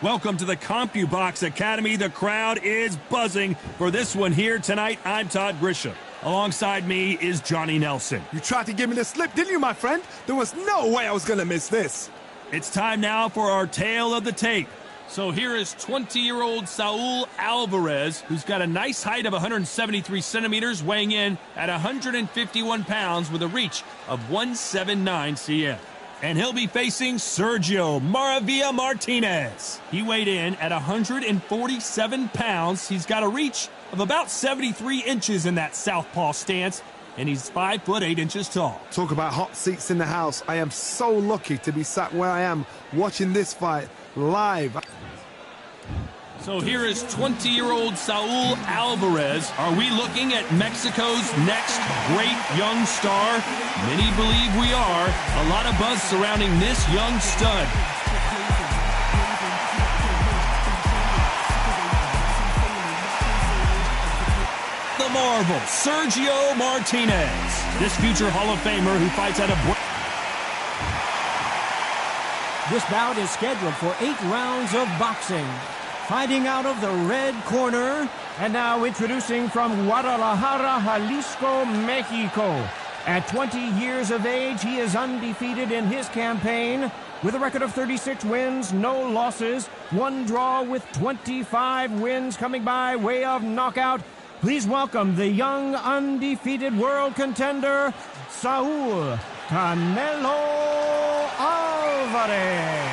Welcome to the CompuBox Academy. The crowd is buzzing for this one here tonight. I'm Todd Grisham. Alongside me is Johnny Nelson. You tried to give me the slip, didn't you, my friend? There was no way I was going to miss this. It's time now for our tale of the tape. So here is 20-year-old Saul Alvarez, who's got a nice height of 173 centimeters, weighing in at 151 pounds with a reach of 179 cm. And he'll be facing Sergio Maravilla Martinez. He weighed in at 147 pounds. He's got a reach of about 73 inches in that southpaw stance, and he's 5'8" tall. Talk about hot seats in the house. I am so lucky to be sat where I am watching this fight live. So here is 20-year-old Saul Alvarez. Are we looking at Mexico's next great young star? Many believe we are. A lot of buzz surrounding this young stud. The marvel, Sergio Martinez. This future Hall of Famer who fights out of... This bout is scheduled for 8 rounds of boxing. Fighting out of the red corner, and now introducing from Guadalajara, Jalisco, Mexico. At 20 years of age, he is undefeated in his campaign with a record of 36 wins, no losses, 1 draw with 25 wins coming by way of knockout. Please welcome the young undefeated world contender, Saul Canelo Alvarez.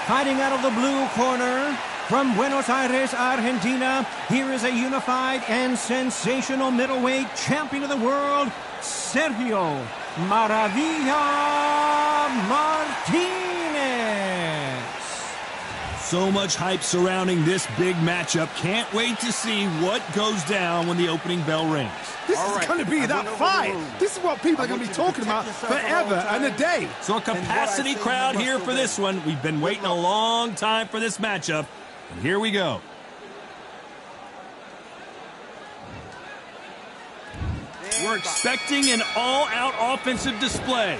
Fighting out of the blue corner, from Buenos Aires, Argentina, here is a unified and sensational middleweight champion of the world, Sergio Maravilla Martinez. So much hype surrounding this big matchup. Can't wait to see what goes down when the opening bell rings. This is going to be that fight. This is what people are going to be talking about forever and a day. So a capacity crowd here for this one. We've been waiting a long time for this matchup. And here we go. We're expecting an all-out offensive display.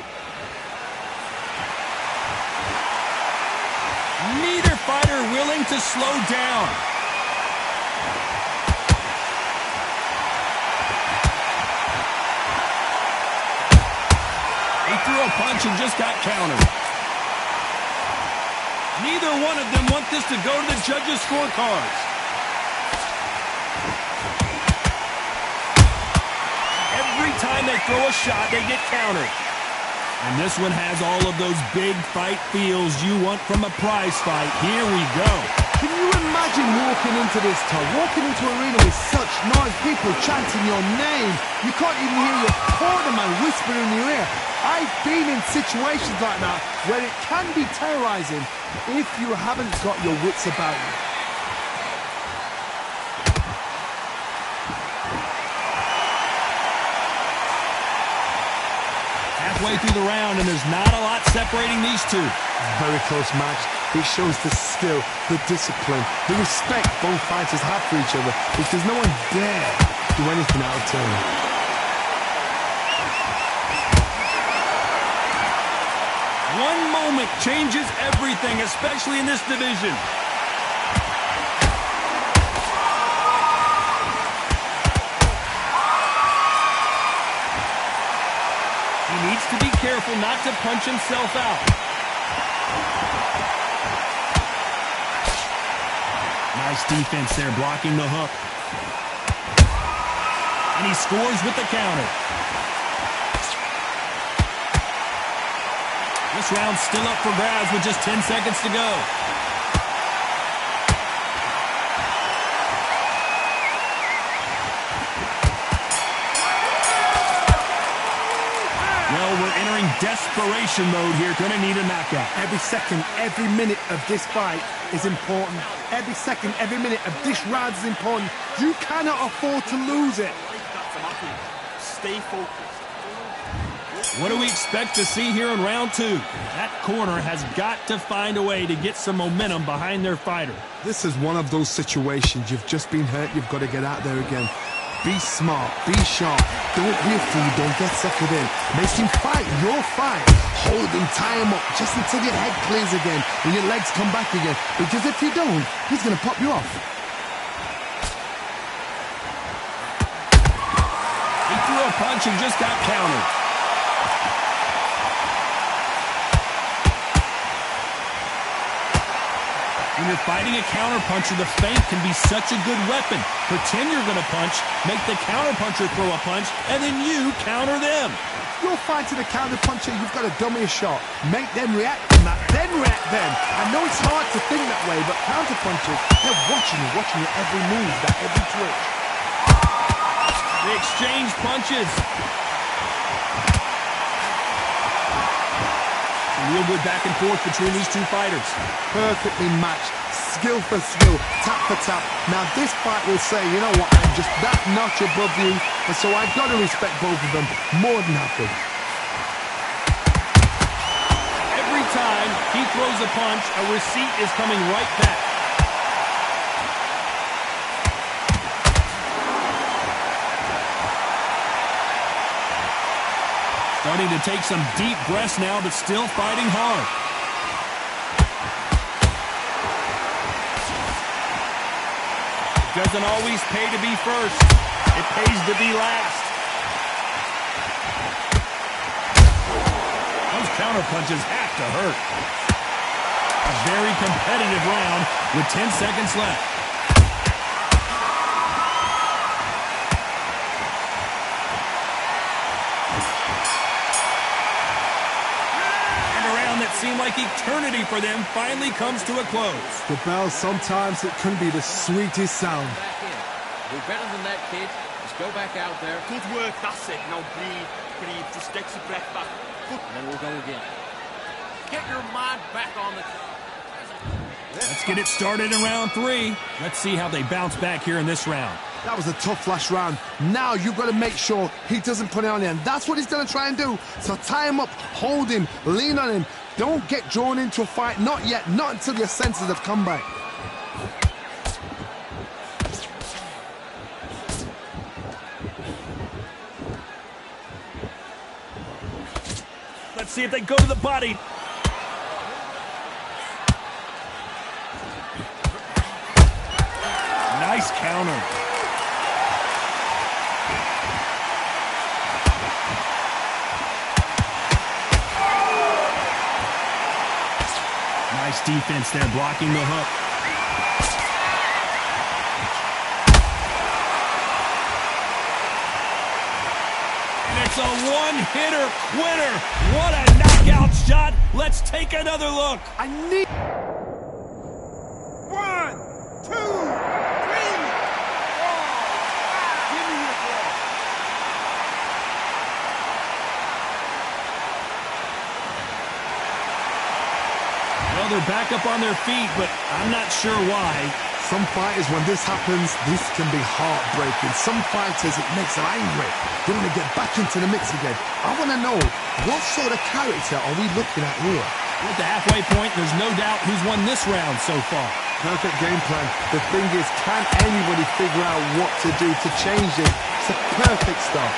Neither fighter willing to slow down. He threw a punch and just got countered. Neither one of them want this to go to the judges' scorecards. Every time they throw a shot, they get countered. And this one has all of those big fight feels you want from a prize fight. Here we go. Can you imagine walking into this, Todd? Walking into an arena with such noise, people chanting your name. You can't even hear your cornerman whispering in your ear. I've been in situations like that where it can be terrorizing if you haven't got your wits about you. Halfway through the round, and there's not a lot separating these two. Very close match. It shows the skill, the discipline, the respect both fighters have for each other, because no one dare do anything out of turn. One moment changes everything, especially in this division. He needs to be careful not to punch himself out. Nice defense there, blocking the hook. And he scores with the counter. This round's still up for grabs with just 10 seconds to go. Well, we're entering desperation mode here. Gonna need a knockout. Every second, every minute of this fight is important. Every second, every minute of this round is important. You cannot afford to lose it. Stay focused. What do we expect to see here in round 2? That corner has got to find a way to get some momentum behind their fighter. This is one of those situations. You've just been hurt. You've got to get out there again. Be smart. Be sharp. Don't be a fool. Don't get suckered in. Make him fight your fight. Hold him, tie him up, just until your head clears again and your legs come back again. Because if you don't, he's going to pop you off. He threw a punch and just got countered. When you're fighting a counterpuncher, the feint can be such a good weapon. Pretend you're going to punch, make the counterpuncher throw a punch, and then you counter them. You're fighting a counterpuncher, you've got to dummy a shot. Make them react from that, then react then. I know it's hard to think that way, but counterpunchers, they're watching your every move, that every twitch. They exchange punches. Real good back and forth between these two fighters. Perfectly matched, skill for skill, tap for tap. Now this fight will say, you know what, I'm just that notch above you, and so I've got to respect both of them more than happy. Every time he throws a punch, a receipt is coming right back. Starting to take some deep breaths now, but still fighting hard. Doesn't always pay to be first. It pays to be last. Those counterpunches have to hurt. A very competitive round with 10 seconds left. Seemed like eternity for them finally comes to a close. The bell, sometimes it can be the sweetest sound. Back in. We're better than that, kid. Just go back out there. Good work, that's it. Now breathe. Just get your breath back. Good. And then we'll go again. Get your mind back on the... Let's get it started in round 3. Let's see how they bounce back here in this round. That was a tough last round. Now you've got to make sure he doesn't put it on you, and that's what he's going to try and do. So tie him up, hold him, lean on him. Don't get drawn into a fight. Not yet. Not until your senses have come back. Let's see if they go to the body. Nice counter. Nice defense there, blocking the hook. And it's a one-hitter quitter. What a knockout shot. Let's take another look. I need... 1, 2, 3. Give me your ball. Well, they're back up on their feet, but I'm not sure why. Some fighters, when this happens, this can be heartbreaking. Some fighters, it makes them angry. They want to get back into the mix again. I want to know, what sort of character are we looking at here? At the halfway point, there's no doubt who's won this round so far. Perfect game plan. The thing is, can anybody figure out what to do to change it? It's a perfect start.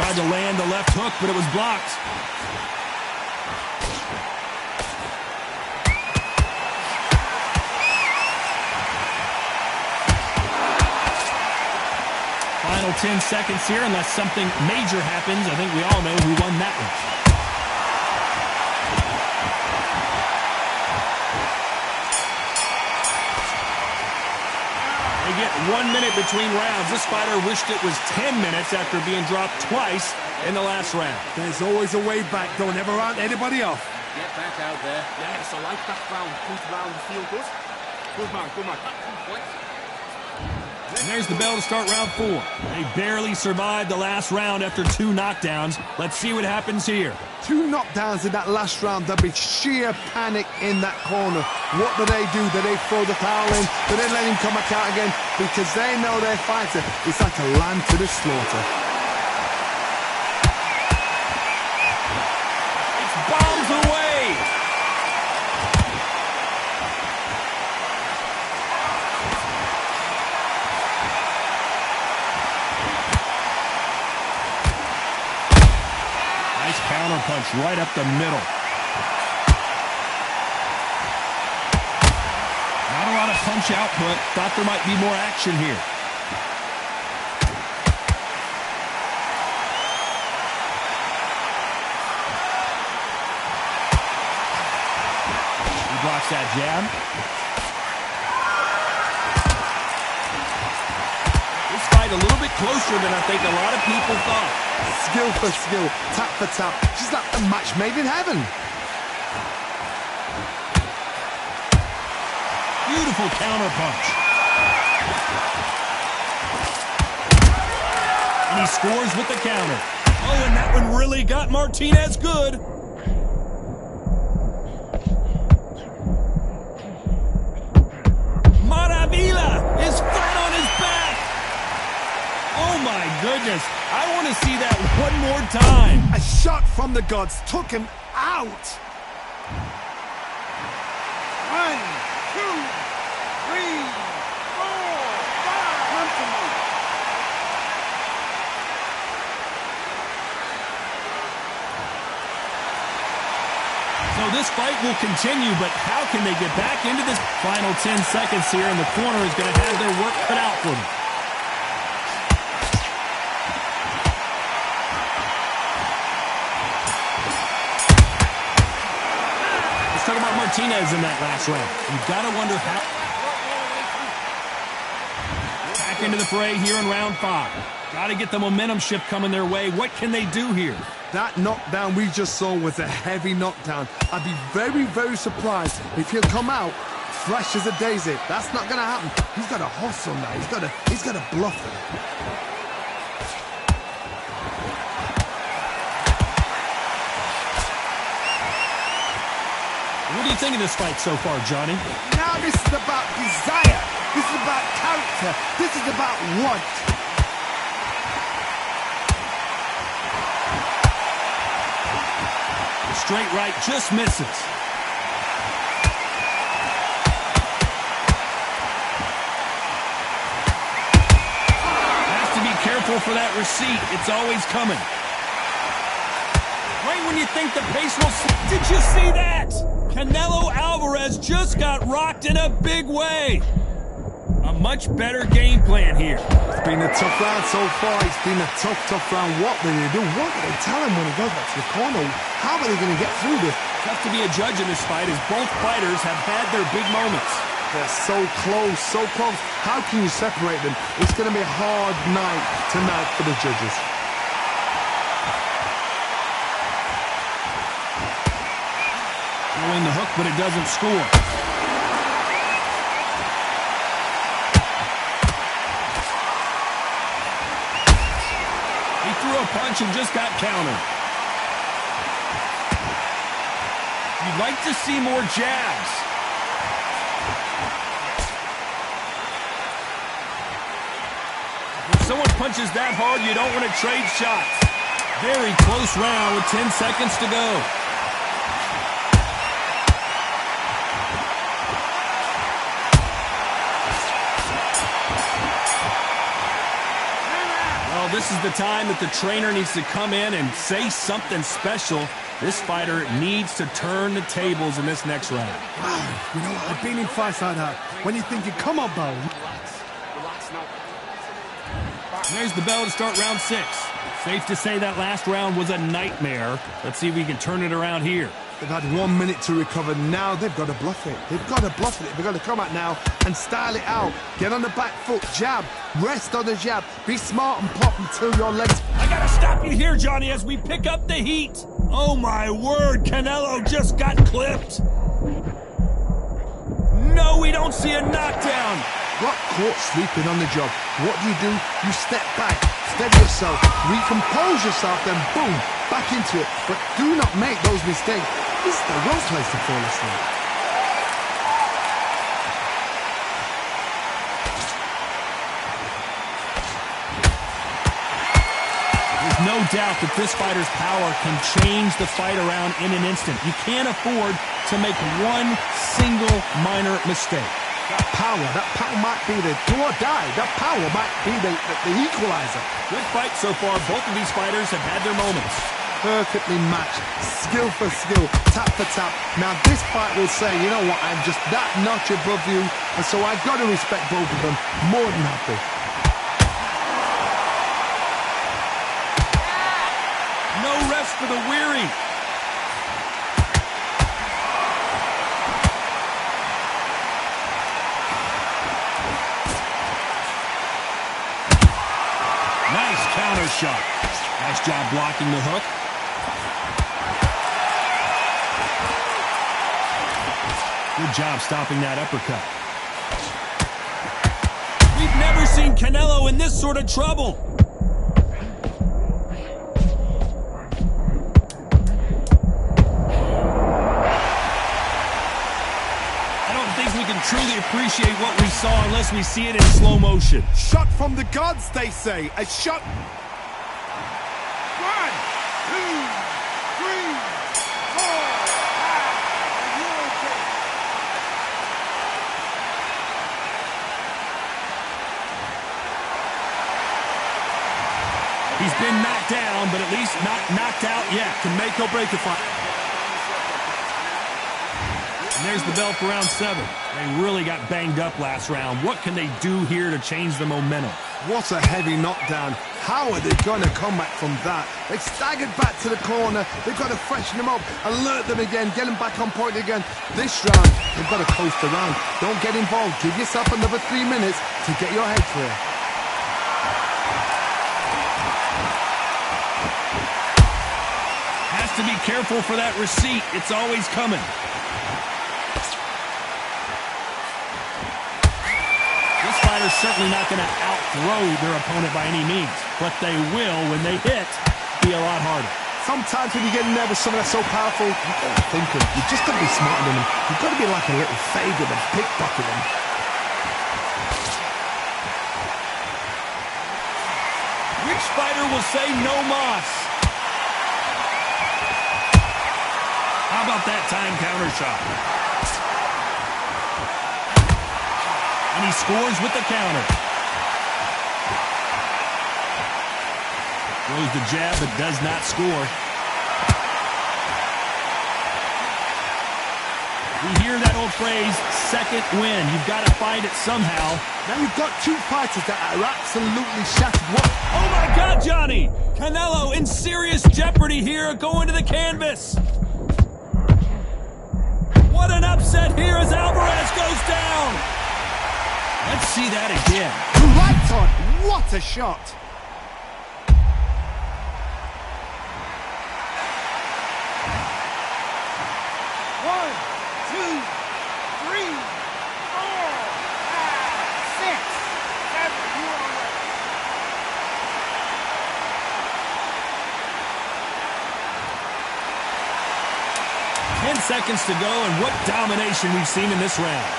Tried to land the left hook, but it was blocked. Final 10 seconds here, unless something major happens. I think we all know who won that one. They get 1 minute between rounds. This fighter wished it was 10 minutes after being dropped twice in the last round. There's always a way back. Don't ever round anybody off. Get back out there. Yes, I like that round. Good round. You feel good? Good man, good man. And there's the bell to start round 4. They barely survived the last round after 2 knockdowns. Let's see what happens here. 2 knockdowns in that last round. There'll be sheer panic in that corner. What do? Do they throw the towel in? Do they let him come back out again? Because they know their fighter is like a lamb to the slaughter. It's bombs away. Nice counter punch right up the middle. Not a lot of punch output. Thought there might be more action here. He blocks that jab. This fight a little bit closer than I think a lot of people thought. Skill for skill, tap for tap. She's like a match made in heaven. Beautiful counter punch. And he scores with the counter. Oh, and that one really got Martinez good. Maravilla is flat on his back. Oh, my goodness. I want to see that one more time. A shot from the gods took him out. 1, 2, 3, 4, 5. Come to me. So this fight will continue, but how can they get back into this? Final 10 seconds here, and the corner is going to have their work cut out for them. Let's talk about Martinez in that last round. You've got to wonder how. Back into the fray here in round 5. Got to get the momentum shift coming their way. What can they do here? That knockdown we just saw was a heavy knockdown. I'd be very, very surprised if he'll come out fresh as a daisy. That's not going to happen. He's got to hustle now. He's got to bluff it. What do you think of this fight so far, Johnny? Now this is about desire. This is about character. This is about want. Straight right just misses. Has to be careful for that receipt. It's always coming. Right when you think the pace will... Did you see that? Canelo Alvarez just got rocked in a big way. A much better game plan here. It's been a tough round so far. It's been a tough round. What will they do? What will they tell him when he goes back to the corner? How are they going to get through this? Tough to be a judge in this fight as both fighters have had their big moments. They're so close, so close. How can you separate them? It's going to be a hard night tonight for the judges. Throwing the hook, but it doesn't score. He threw a punch and just got countered. You'd like to see more jabs. If someone punches that hard, you don't want to trade shots. Very close round with 10 seconds to go. Well, this is the time that the trainer needs to come in and say something special. This fighter needs to turn the tables in this next round. Wow, you know, I've been in fights like that. When you're thinking, come on, Bo. Relax now. There's the bell to start round 6. Safe to say that last round was a nightmare. Let's see if we can turn it around here. They've had 1 minute to recover. Now they've got to bluff it. They've got to bluff it. They've got to come out now and style it out. Get on the back foot, jab, rest on the jab. Be smart and pop until your legs... I gotta stop you here, Johnny, as we pick up the heat. Oh my word, Canelo just got clipped. No, we don't see a knockdown. Got caught sleeping on the job. What do? You step back, steady yourself, recompose yourself, then boom, back into it. But do not make those mistakes. This is the worst place to fall asleep. There's no doubt that this fighter's power can change the fight around in an instant. You can't afford to make one single minor mistake. That power might be the do or die. That power might be the equalizer. Good fight so far. Both of these fighters have had their moments. perfectly matched, skill for skill, tap for tap. Now this fight will say, you know what, I'm just that notch above you, and so I've got to respect both of them. More than happy. No rest for the weary. Nice counter shot. Nice job blocking the hook. Good job stopping that uppercut. We've never seen Canelo in this sort of trouble. I don't think we can truly appreciate what we saw unless we see it in slow motion. Shot from the gods, they say. A shot. 1, 2, 3, 4, 5. He's been knocked down, but at least not knocked out yet. Can make or break a fight. And there's the bell for round 7. They really got banged up last round. What can they do here to change the momentum? What a heavy knockdown. How are they going to come back from that? They've staggered back to the corner. They've got to freshen them up, alert them again, get them back on point again. This round, they've got to coast around. Don't get involved. Give yourself another 3 minutes to get your head clear. Has to be careful for that receipt. It's always coming. This fighter's certainly not going to out-throw their opponent by any means, but they will, when they hit, be a lot harder. Sometimes when you get nervous, something that's so powerful, you got to think of. You just got to be smarter than them. You've got to be like a little fade with them, pickpocket them. Which fighter will say no mas? How about that time counter shot? And he scores with the counter. Throws the jab, but does not score. We hear that old phrase, second win. You've got to find it somehow. Now you've got two fighters that are absolutely shattered. What? Oh my God, Johnny! Canelo in serious jeopardy here, going to the canvas. What an upset here as Alvarez goes down. Let's see that again. Right on. What a shot. One, two, three, 4, 5, 6, 7. You are right. 10 seconds to go, and what domination we've seen in this round.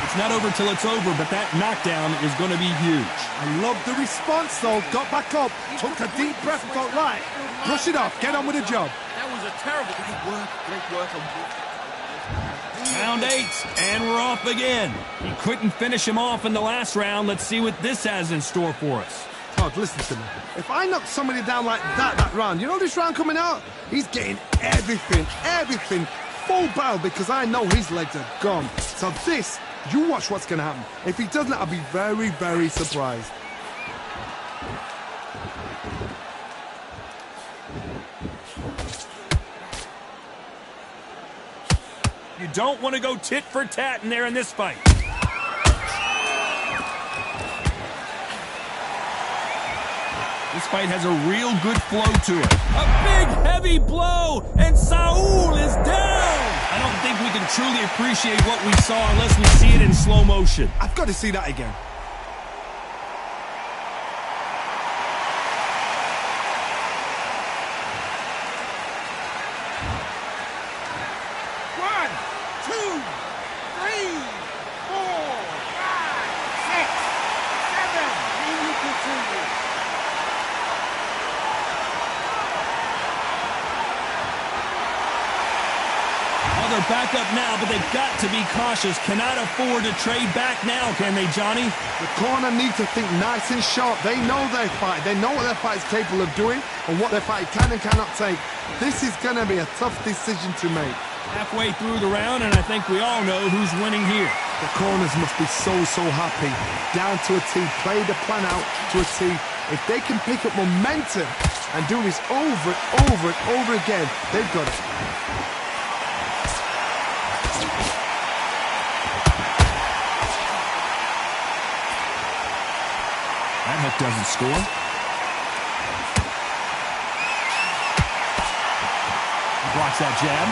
It's not over till it's over, but that knockdown is going to be huge. I love the response, though. Got back up, took a deep breath, got right. Brush it off, get on with the job. That was a terrible... Great work. Round 8, and we're off again. He couldn't finish him off in the last round. Let's see what this has in store for us. Todd, listen to me. If I knock somebody down like that round, you know this round coming out? He's getting everything, full barrel, because I know his legs are gone. So this, you watch what's going to happen. If he doesn't, I'll be very, very surprised. You don't want to go tit for tat in there in this fight. This fight has a real good flow to it. A big, heavy blow, and Saul is down. I don't think we can truly appreciate what we saw unless we see it in slow motion. I've got to see that again. back up now, but they've got to be cautious. Cannot afford to trade back now, can they, Johnny? The corner needs to think nice and sharp. They know their fight. They know what their fight is capable of doing and what their fight can and cannot take. This is going to be a tough decision to make. Halfway through the round, and I think we all know who's winning here. The corners must be so happy. Down to a T, play the plan out to a T. If they can pick up momentum and do this over and over and over again, they've got it. That hook doesn't score. He blocks that jab.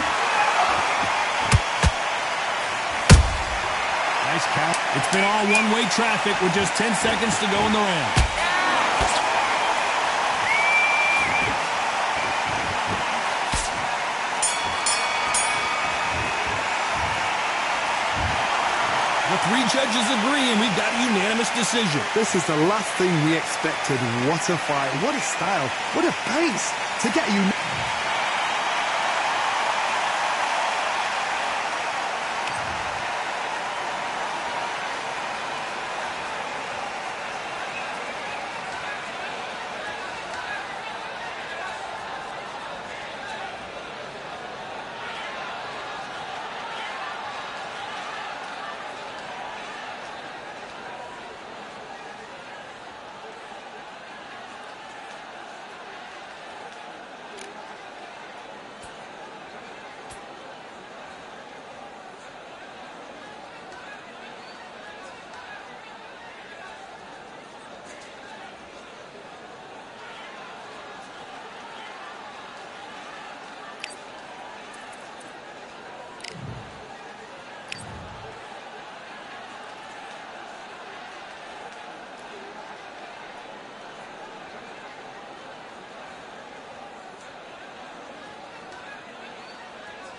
Nice count. It's been all one-way traffic with just 10 seconds to go in the round. The three judges agree, and we've got a unanimous decision. This is the last thing we expected. What a fight, what a style, what a pace to get you.